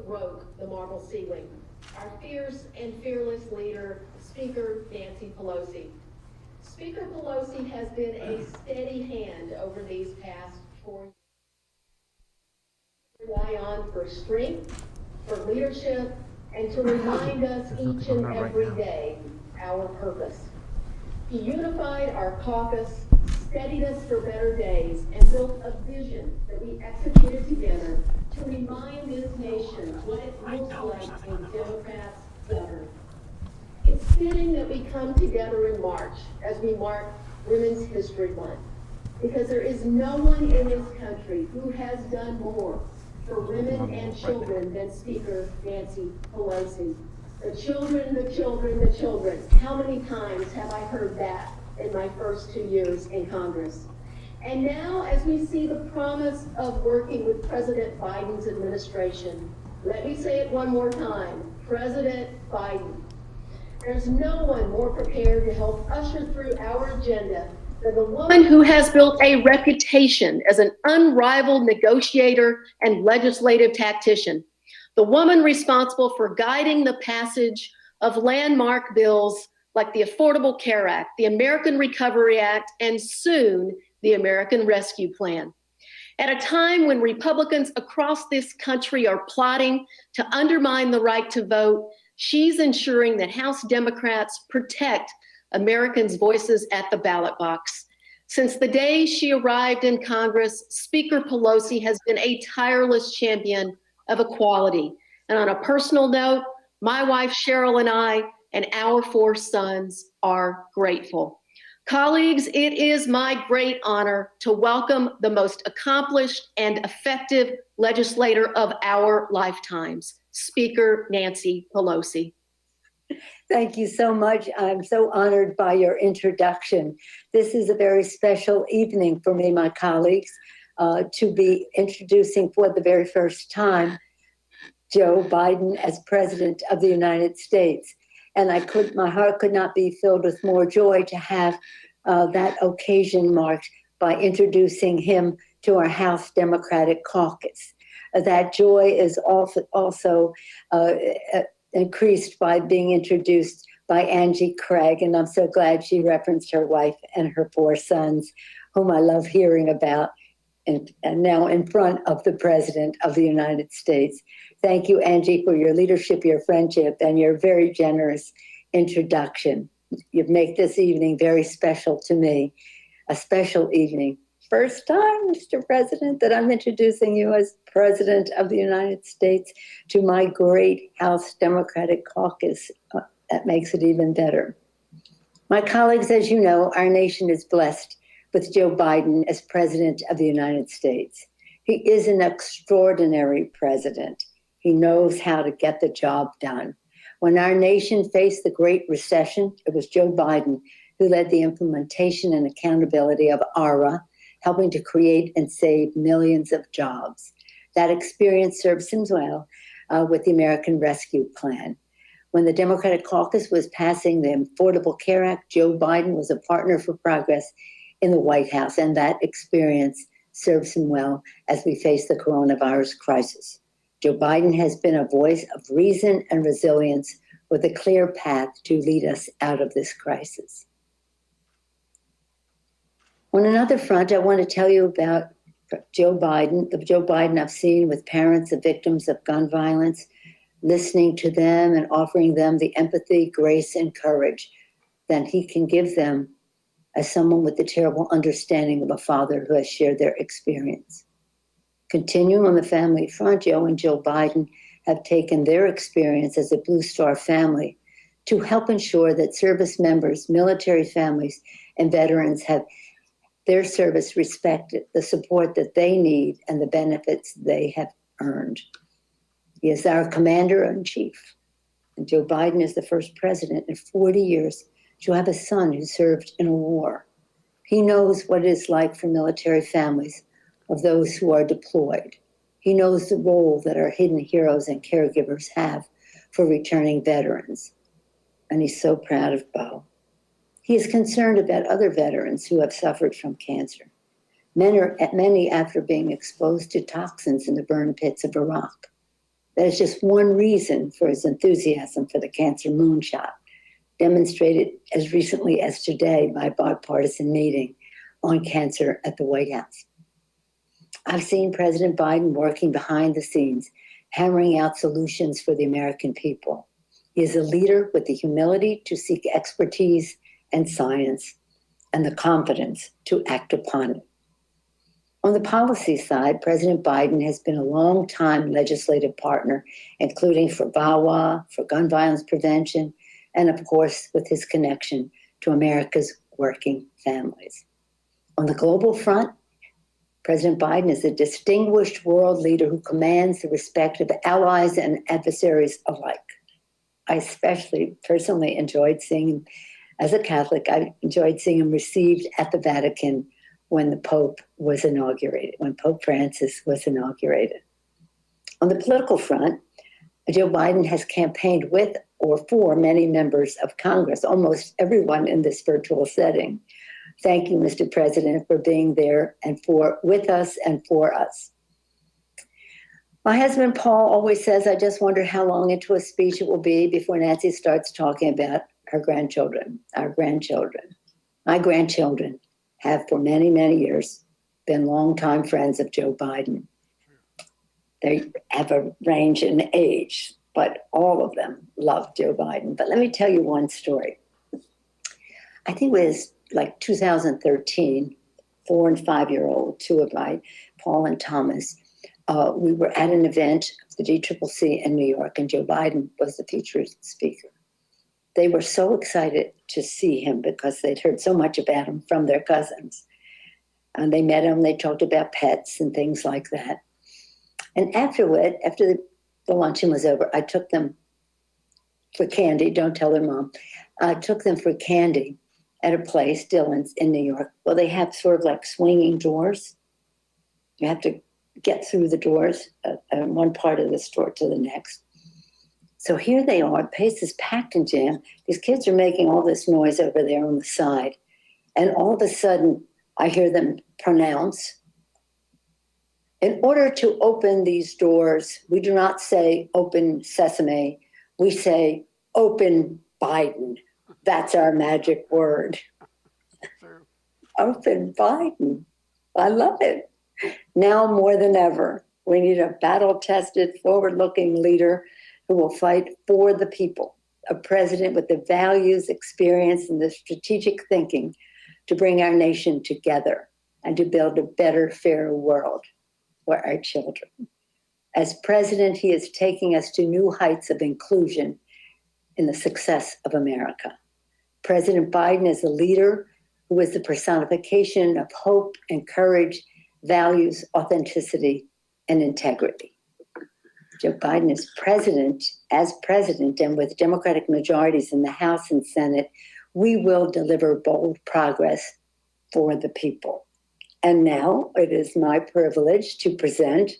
broke the marble ceiling. Our fierce and fearless leader, Speaker Nancy Pelosi. Speaker Pelosi has been a steady hand over these past 4 years. Rely on for strength, for leadership, and to remind us each and every day our purpose. He unified our caucus, steadied us for better days, and built a vision that we executed together to remind this nation what it looks like when Democrats govern. It's fitting that we come together in March as we mark Women's History Month, because there is no one in this country who has done more for women and children than Speaker Nancy Pelosi. The children, the children, the children. How many times have I heard that in my first 2 years in Congress? And now, as we see the promise of working with President Biden's administration, let me say it one more time, President Biden. There's no one more prepared to help usher through our agenda than the woman who has built a reputation as an unrivaled negotiator and legislative tactician. The woman responsible for guiding the passage of landmark bills like the Affordable Care Act, the American Recovery Act, and soon the American Rescue Plan. At a time when Republicans across this country are plotting to undermine the right to vote, she's ensuring that House Democrats protect Americans' voices at the ballot box. Since the day she arrived in Congress, Speaker Pelosi has been a tireless champion of equality. And on a personal note, my wife Cheryl and I and our 4 sons are grateful. Colleagues, it is my great honor to welcome the most accomplished and effective legislator of our lifetimes, Speaker Nancy Pelosi. Thank you so much. I'm so honored by your introduction. This is a very special evening for me, my colleagues, to be introducing for the very first time Joe Biden as President of the United States. And my heart could not be filled with more joy to have that occasion marked by introducing him to our House Democratic Caucus. That joy is also increased by being introduced by Angie Craig, and I'm so glad she referenced her wife and her 4 sons, whom I love hearing about, and now in front of the President of the United States. Thank you, Angie, for your leadership, your friendship, and your very generous introduction. You make this evening very special to me, a special evening. First time, Mr. President, that I'm introducing you as President of the United States to my great House Democratic Caucus. That makes it even better. My colleagues, as you know, our nation is blessed with Joe Biden as President of the United States. He is an extraordinary president. He knows how to get the job done. When our nation faced the Great Recession, it was Joe Biden who led the implementation and accountability of ARA, helping to create and save millions of jobs. That experience serves him well with the American Rescue Plan. When the Democratic Caucus was passing the Affordable Care Act, Joe Biden was a partner for progress in the White House, and that experience serves him well as we face the coronavirus crisis. Joe Biden has been a voice of reason and resilience with a clear path to lead us out of this crisis. On another front, I want to tell you about Joe Biden, the Joe Biden I've seen with parents of victims of gun violence, listening to them and offering them the empathy, grace, and courage that he can give them as someone with the terrible understanding of a father who has shared their experience. Continuing on the family front, Joe and Jill Biden have taken their experience as a Blue Star family to help ensure that service members, military families, and veterans have their service respected, the support that they need, and the benefits they have earned. He is our commander-in-chief, and Joe Biden is the first president in 40 years to have a son who served in a war. He knows what it is like for military families of those who are deployed. He knows the role that our hidden heroes and caregivers have for returning veterans. And he's so proud of Bo. He is concerned about other veterans who have suffered from cancer, many after being exposed to toxins in the burn pits of Iraq. That is just one reason for his enthusiasm for the cancer moonshot, demonstrated as recently as today by a bipartisan meeting on cancer at the White House. I've seen President Biden working behind the scenes, hammering out solutions for the American people. He is a leader with the humility to seek expertise and science and the confidence to act upon it. On the policy side, President Biden has been a long-time legislative partner, including for VAWA, for gun violence prevention, and of course, with his connection to America's working families. On the global front, President Biden is a distinguished world leader who commands the respect of allies and adversaries alike. I especially personally enjoyed seeing him, as a Catholic, I enjoyed seeing him received at the Vatican when the Pope was inaugurated, when Pope Francis was inaugurated. On the political front, Joe Biden has campaigned with or for many members of Congress, almost everyone in this virtual setting. Thank you, Mr. President, for being there and with us and for us. My husband, Paul, always says, I just wonder how long into a speech it will be before Nancy starts talking about her grandchildren, our grandchildren. My grandchildren have for many, many years been longtime friends of Joe Biden. They have a range in age, but all of them love Joe Biden. But let me tell you one story. I think it was like 2013, 4 and 5-year-old, two of my, Paul and Thomas, we were at an event of the DCCC in New York, and Joe Biden was the featured speaker. They were so excited to see him because they'd heard so much about him from their cousins. And they met him, they talked about pets and things like that. And afterward, after the luncheon was over, I took them for candy. Don't tell their mom. I took them for candy at a place, Dillon's in New York. Well, they have sort of like swinging doors. You have to get through the doors, one part of the store to the next. So here they are, place is packed and jammed. These kids are making all this noise over there on the side. And all of a sudden, I hear them pronounce, in order to open these doors, we do not say open sesame, we say open Biden. That's our magic word. Open Biden. I love it. Now more than ever, we need a battle-tested, forward-looking leader who will fight for the people, a president with the values, experience, and the strategic thinking to bring our nation together and to build a better, fairer world for our children. As president, he is taking us to new heights of inclusion in the success of America. President Biden is a leader who is the personification of hope and courage, values, authenticity, and integrity. Joe Biden is president, and with Democratic majorities in the House and Senate, we will deliver bold progress for the people. And now it is my privilege to present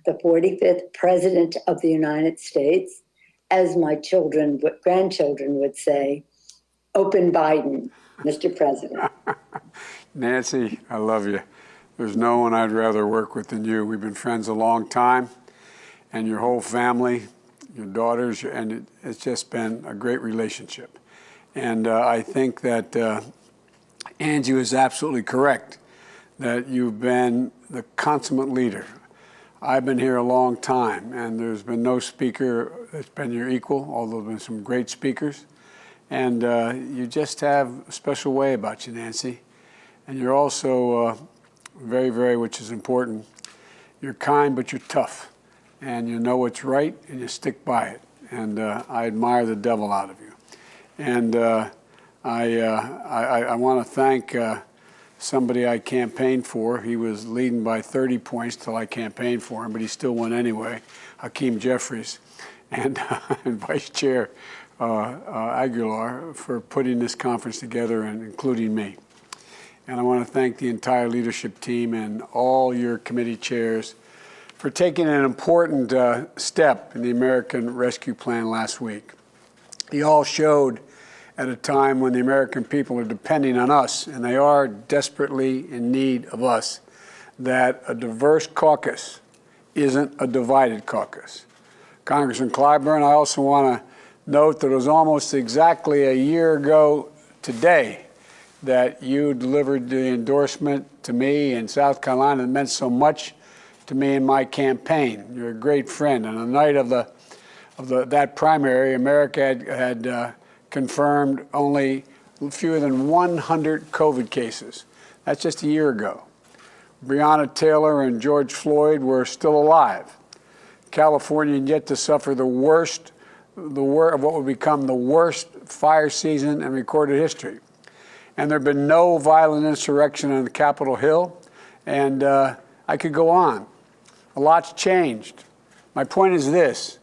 the 45th President of the United States, as my grandchildren would say, open Biden, Mr. President. Nancy, I love you. There's no one I'd rather work with than you. We've been friends a long time, and your whole family, your daughters, and it's just been a great relationship. And I think that Angie was absolutely correct, that you've been the consummate leader. I've been here a long time, and there's been no speaker that's been your equal, although there's been some great speakers. And you just have a special way about you, Nancy. And you're also very, very, which is important, you're kind, but you're tough. And you know what's right, and you stick by it. And I admire the devil out of you. And I want to thank somebody I campaigned for. He was leading by 30 points till I campaigned for him, but he still won anyway, Hakeem Jeffries, and Vice Chair Aguilar for putting this conference together and including me. And I want to thank the entire leadership team and all your committee chairs for taking an important step in the American Rescue Plan last week. You all showed at a time when the American people are depending on us, and they are desperately in need of us, that a diverse caucus isn't a divided caucus. Congressman Clyburn. I also want to note that it was almost exactly a year ago today that you delivered the endorsement to me in South Carolina that meant so much to me in my campaign. You're a great friend. And on the night of that primary, America had confirmed only fewer than 100 COVID cases. That's just a year ago. Breonna Taylor and George Floyd were still alive. California yet to suffer the worst of what would become the worst fire season in recorded history. And there have been no violent insurrection on the Capitol Hill, and I could go on. A lot's changed. My point is this.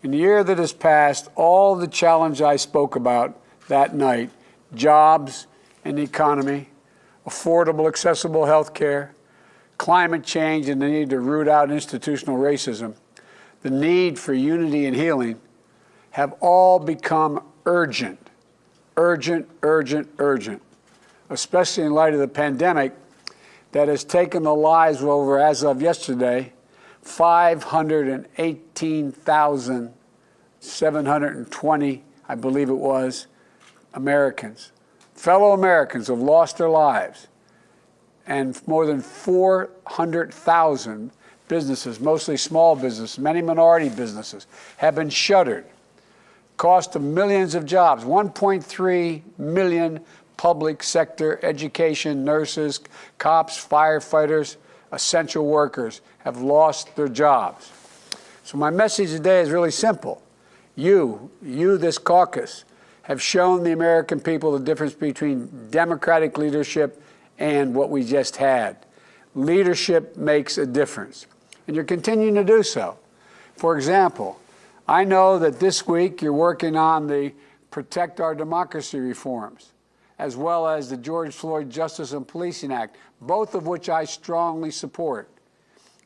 In the year that has passed, all the challenge I spoke about that night, jobs and the economy, affordable, accessible health care, climate change and the need to root out institutional racism, the need for unity and healing, have all become urgent, urgent, urgent, urgent, especially in light of the pandemic that has taken the lives of over, as of yesterday, 518,720, I believe it was, Americans. Fellow Americans have lost their lives, and more than 400,000 businesses, mostly small businesses, many minority businesses, have been shuttered. Cost of millions of jobs, 1.3 million public sector, education, nurses, cops, firefighters, essential workers have lost their jobs. So my message today is really simple. You, this caucus, have shown the American people the difference between democratic leadership and what we just had. Leadership makes a difference, and you're continuing to do so. For example, I know that this week you're working on the Protect Our Democracy reforms, as well as the George Floyd Justice and Policing Act, both of which I strongly support.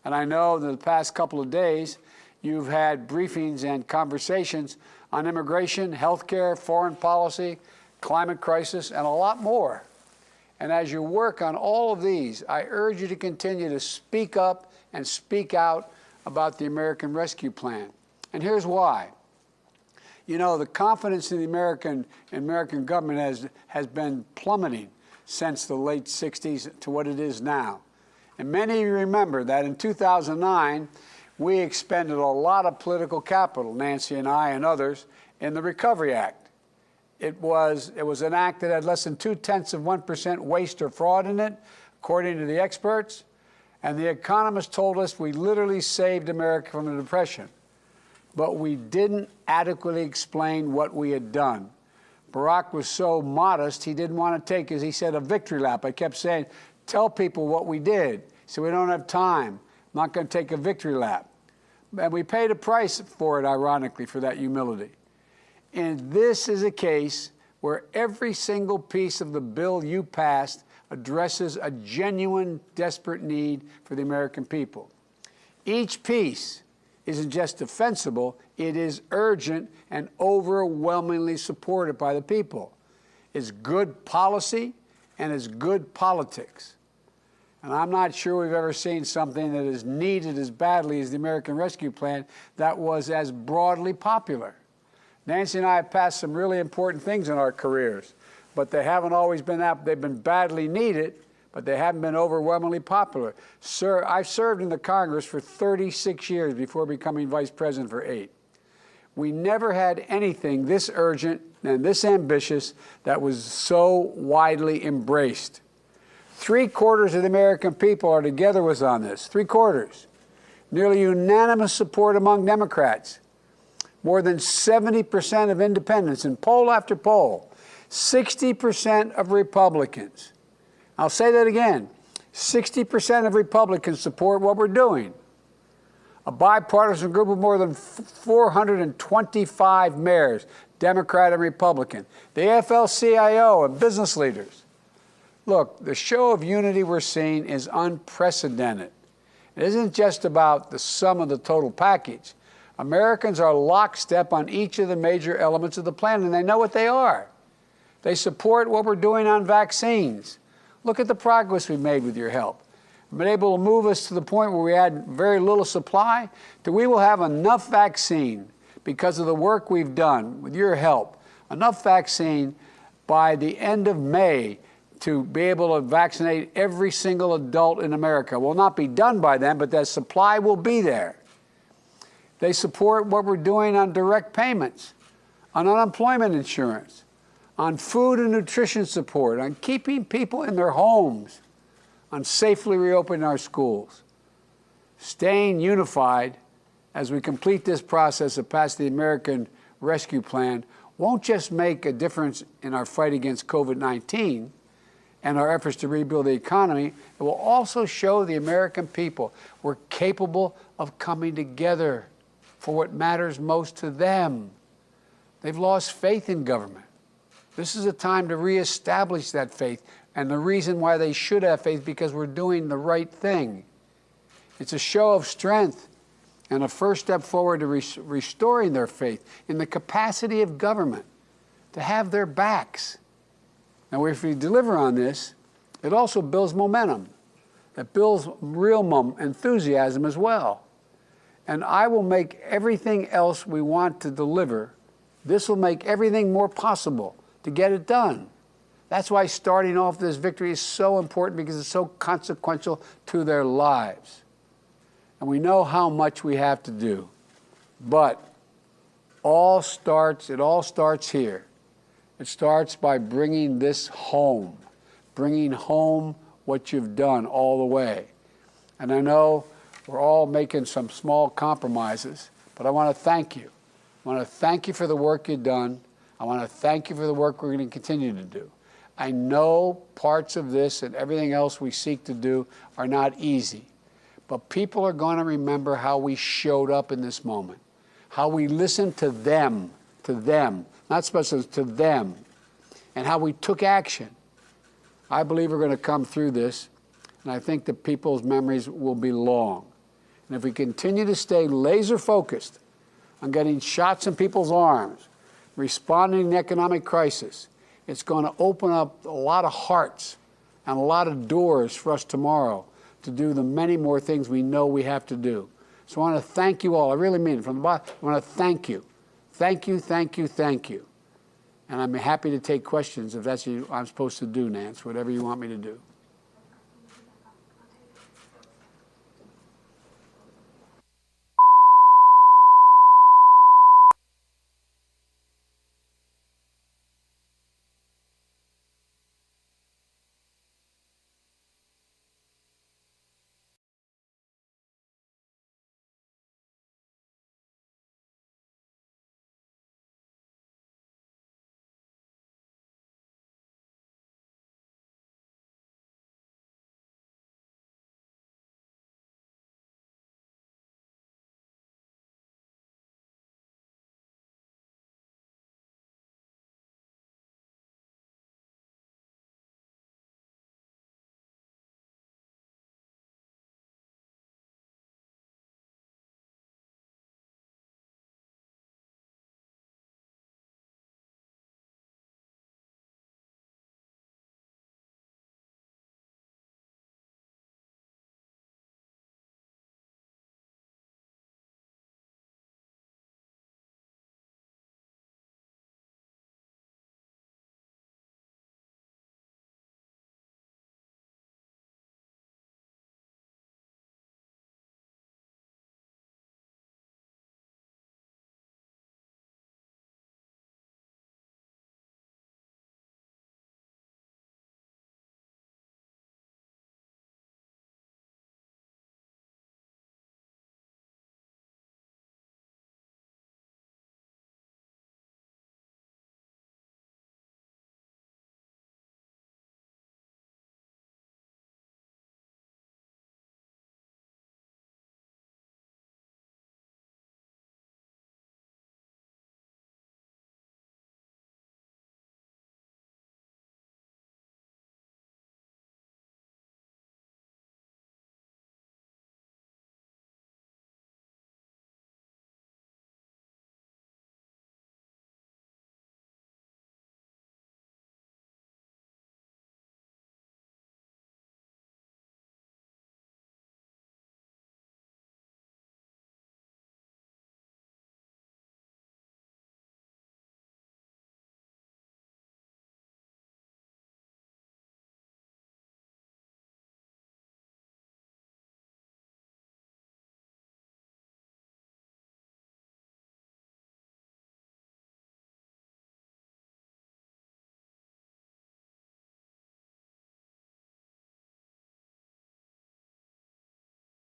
And I know that the past couple of days you've had briefings and conversations on immigration, healthcare, foreign policy, climate crisis, and a lot more. And as you work on all of these, I urge you to continue to speak up and speak out about the American Rescue Plan. And here's why. You know, the confidence in the American government has been plummeting since the late 60s to what it is now. And many of you remember that in 2009, we expended a lot of political capital, Nancy and I and others, in the Recovery Act. It was an act that had less than 0.2% waste or fraud in it, according to the experts. And the economists told us we literally saved America from the Depression. But we didn't adequately explain what we had done. Barack was so modest, he didn't want to take, as he said, a victory lap. I kept saying, tell people what we did. He said, we don't have time. I'm not going to take a victory lap. And we paid a price for it, ironically, for that humility. And this is a case where every single piece of the bill you passed addresses a genuine, desperate need for the American people. Each piece isn't just defensible, it is urgent and overwhelmingly supported by the people. It's good policy and it's good politics. And I'm not sure we've ever seen something that is needed as badly as the American Rescue Plan that was as broadly popular. Nancy and I have passed some really important things in our careers, but they haven't always been that. They've been badly needed, but they haven't been overwhelmingly popular. Sir, I've served in the Congress for 36 years before becoming vice president for 8. We never had anything this urgent and this ambitious that was so widely embraced. 3/4 of the American people are together with us on this, 3/4. Nearly unanimous support among Democrats. More than 70% of independents in poll after poll. 60% of Republicans. I'll say that again. 60% of Republicans support what we're doing. A bipartisan group of more than 425 mayors, Democrat and Republican. The AFL-CIO and business leaders. Look, the show of unity we're seeing is unprecedented. It isn't just about the sum of the total package. Americans are lockstep on each of the major elements of the plan, and they know what they are. They support what we're doing on vaccines. Look at the progress we've made with your help. been able to move us to the point where we had very little supply, that we will have enough vaccine because of the work we've done with your help, enough vaccine by the end of May to be able to vaccinate every single adult in America. Will not be done by then, but that supply will be there. They support what we're doing on direct payments, on unemployment insurance, on food and nutrition support, on keeping people in their homes, on safely reopening our schools. Staying unified as we complete this process of passing the American Rescue Plan won't just make a difference in our fight against COVID-19 and our efforts to rebuild the economy, it will also show the American people we're capable of coming together for what matters most to them. They've lost faith in government. This is a time to reestablish that faith, and the reason why they should have faith, because we're doing the right thing. It's a show of strength and a first step forward to restoring their faith in the capacity of government to have their backs. Now, if we deliver on this, it also builds momentum. It builds real enthusiasm as well. And I will make everything else we want to deliver. This will make everything more possible to get it done. That's why starting off this victory is so important, because it's so consequential to their lives. And we know how much we have to do. But it all starts here. It starts by bringing this home, bringing home what you've done all the way. And I know we're all making some small compromises, but I want to thank you. I want to thank you for the work you've done. I want to thank you for the work we're going to continue to do. I know parts of this and everything else we seek to do are not easy, but people are going to remember how we showed up in this moment, how we listened to them, not specialists, to them, and how we took action. I believe we're going to come through this, and I think that people's memories will be long. And if we continue to stay laser focused on getting shots in people's arms, responding to the economic crisis, it's going to open up a lot of hearts and a lot of doors for us tomorrow to do the many more things we know we have to do. So I want to thank you all. I really mean it from the bottom. I want to thank you. Thank you, thank you, thank you. And I'm happy to take questions if that's what I'm supposed to do, Nance, whatever you want me to do.